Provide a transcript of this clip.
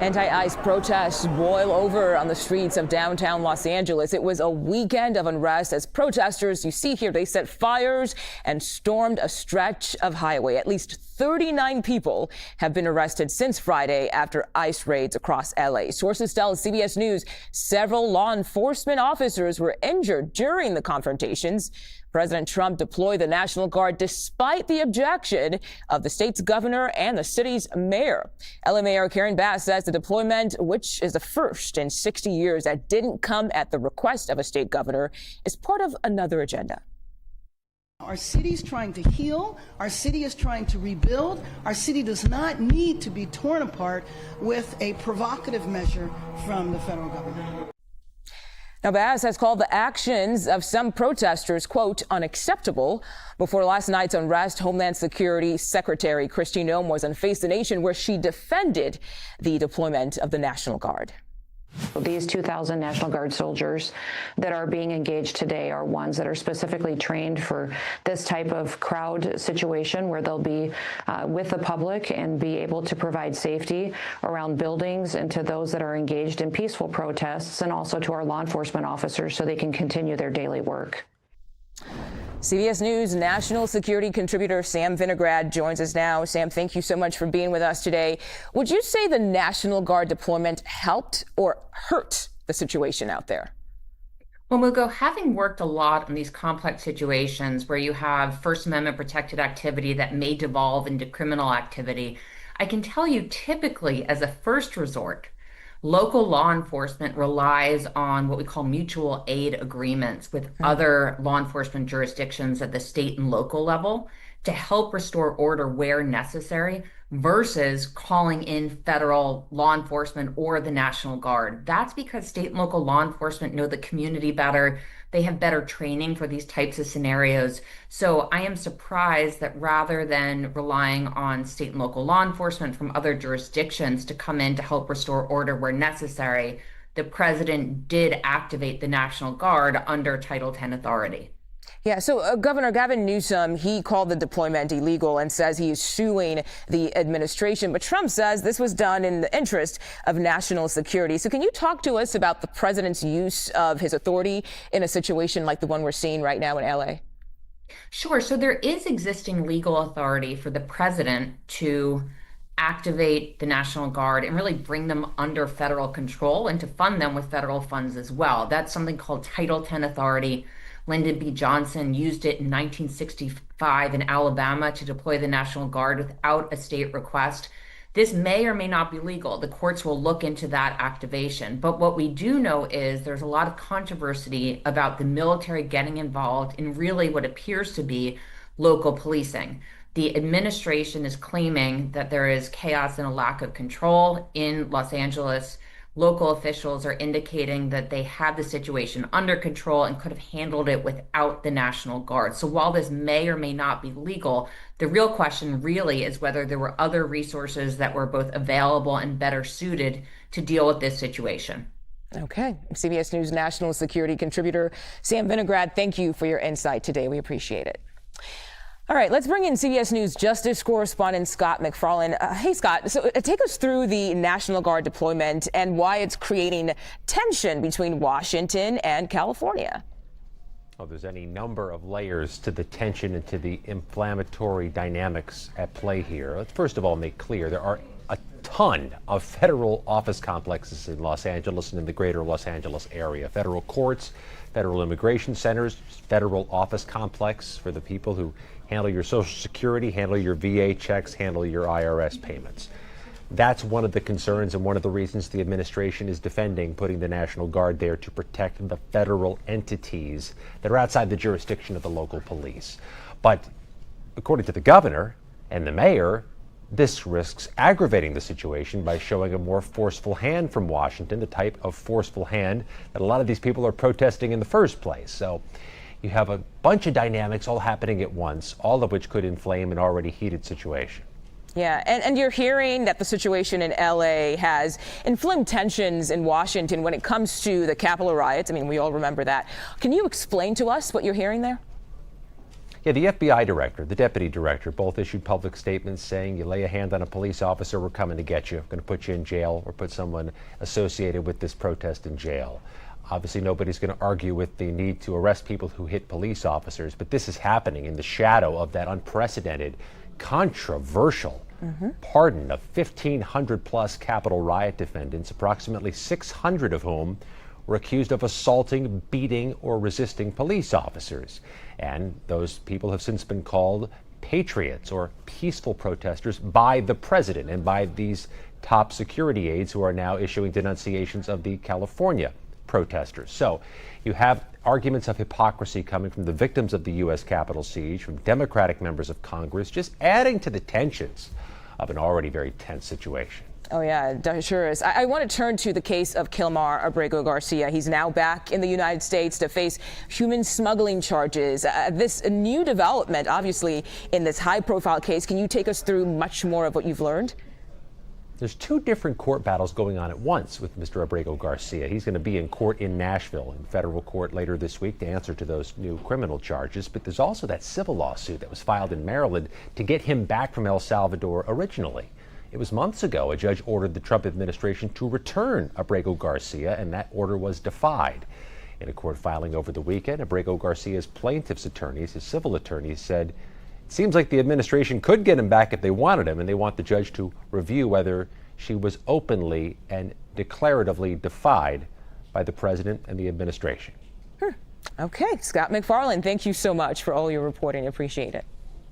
Anti-ICE protests boil over on the streets of downtown Los Angeles. It was a weekend of unrest as protesters, you see here, they set fires and stormed a stretch of highway. At least 39 people have been arrested since Friday after ICE raids across LA. Sources tell CBS News several law enforcement officers were injured during the confrontations. President Trump deployed the National Guard despite the objection of the state's governor and the city's mayor. LA Mayor Karen Bass says the deployment, which is the first in 60 years that didn't come at the request of a state governor, is part of another agenda. Our city is trying to heal. Our city is trying to rebuild. Our city does not need to be torn apart with a provocative measure from the federal government. Now, Bass has called the actions of some protesters, quote, unacceptable. Before last night's unrest, Homeland Security Secretary Kristi Noem was on Face the Nation, where she defended the deployment of the National Guard. These 2,000 National Guard soldiers that are being engaged today are ones that are specifically trained for this type of crowd situation where they'll be with the public and be able to provide safety around buildings and to those that are engaged in peaceful protests, and also to our law enforcement officers so they can continue their daily work. CBS News national security contributor Sam Vinograd joins us now. Sam, thank you so much for being with us today. Would you say the National Guard deployment helped or hurt the situation out there? Well, Mugo, having worked a lot on these complex situations where you have First Amendment protected activity that may devolve into criminal activity, I can tell you typically as a first resort, local law enforcement relies on what we call mutual aid agreements with other law enforcement jurisdictions at the state and local level to help restore order where necessary versus calling in federal law enforcement or the National Guard. That's because state and local law enforcement know the community better. They have better training for these types of scenarios. So I am surprised that rather than relying on state and local law enforcement from other jurisdictions to come in to help restore order where necessary, the president did activate the National Guard under Title X authority. Yeah, so Governor Gavin Newsom, he called the deployment illegal and says he is suing the administration. But Trump says this was done in the interest of national security. So can you talk to us about the president's use of his authority in a situation like the one we're seeing right now in LA? Sure. So there is existing legal authority for the president to activate the National Guard and really bring them under federal control and to fund them with federal funds as well. That's something called Title X authority. Lyndon B. Johnson used it in 1965 in Alabama to deploy the National Guard without a state request. This may or may not be legal. The courts will look into that activation. But what we do know is there's a lot of controversy about the military getting involved in really what appears to be local policing. The administration is claiming that there is chaos and a lack of control in Los Angeles. Local officials are indicating that they have the situation under control and could have handled it without the National Guard. So while this may or may not be legal, the real question really is whether there were other resources that were both available and better suited to deal with this situation. Okay. CBS News national security contributor Sam Vinograd, thank you for your insight today. We appreciate it. All right, let's bring in CBS News Justice correspondent Scott MacFarlane. Hey, Scott, so take us through the National Guard deployment and why it's creating tension between Washington and California. Oh, there's any number of layers to the tension and to the inflammatory dynamics at play here. Let's first of all make clear there are a ton of federal office complexes in Los Angeles and in the greater Los Angeles area. Federal courts, federal immigration centers, federal office complex for the people who handle your Social Security, handle your VA checks, handle your IRS payments. That's one of the concerns and one of the reasons the administration is defending putting the National Guard there to protect the federal entities that are outside the jurisdiction of the local police. But according to the governor and the mayor, this risks aggravating the situation by showing a more forceful hand from Washington, the type of forceful hand that a lot of these people are protesting in the first place. So you have a bunch of dynamics all happening at once, all of which could inflame an already heated situation. Yeah, and you're hearing that the situation in LA has inflamed tensions in Washington when it comes to the Capitol riots. I mean, we all remember that. Can you explain to us what you're hearing there? Yeah, the FBI director, the deputy director, both issued public statements saying you lay a hand on a police officer, we're coming to get you. We're going to put you in jail or put someone associated with this protest in jail. Obviously, nobody's going to argue with the need to arrest people who hit police officers, but this is happening in the shadow of that unprecedented, controversial pardon of 1,500 plus Capitol riot defendants, approximately 600 of whom were accused of assaulting, beating, or resisting police officers. And those people have since been called patriots or peaceful protesters by the president and by these top security aides who are now issuing denunciations of the California protesters. So you have arguments of hypocrisy coming from the victims of the U.S. Capitol siege, from Democratic members of Congress, just adding to the tensions of an already very tense situation. Oh, yeah, it sure is. I want to turn to the case of Kilmar Abrego Garcia. He's now back in the United States to face human smuggling charges. This new development, obviously, in this high-profile case. Can you take us through much more of what you've learned? There's two different court battles going on at once with Mr. Abrego Garcia. He's going to be in court in Nashville, in federal court later this week to answer to those new criminal charges. But there's also that civil lawsuit that was filed in Maryland to get him back from El Salvador originally. It was months ago a judge ordered the Trump administration to return Abrego Garcia, and that order was defied. In a court filing over the weekend, Abrego Garcia's plaintiff's attorneys, his civil attorneys, said it seems like the administration could get him back if they wanted him, and they want the judge to review whether she was openly and declaratively defied by the president and the administration. Okay, Scott MacFarlane, thank you so much for all your reporting. Appreciate it.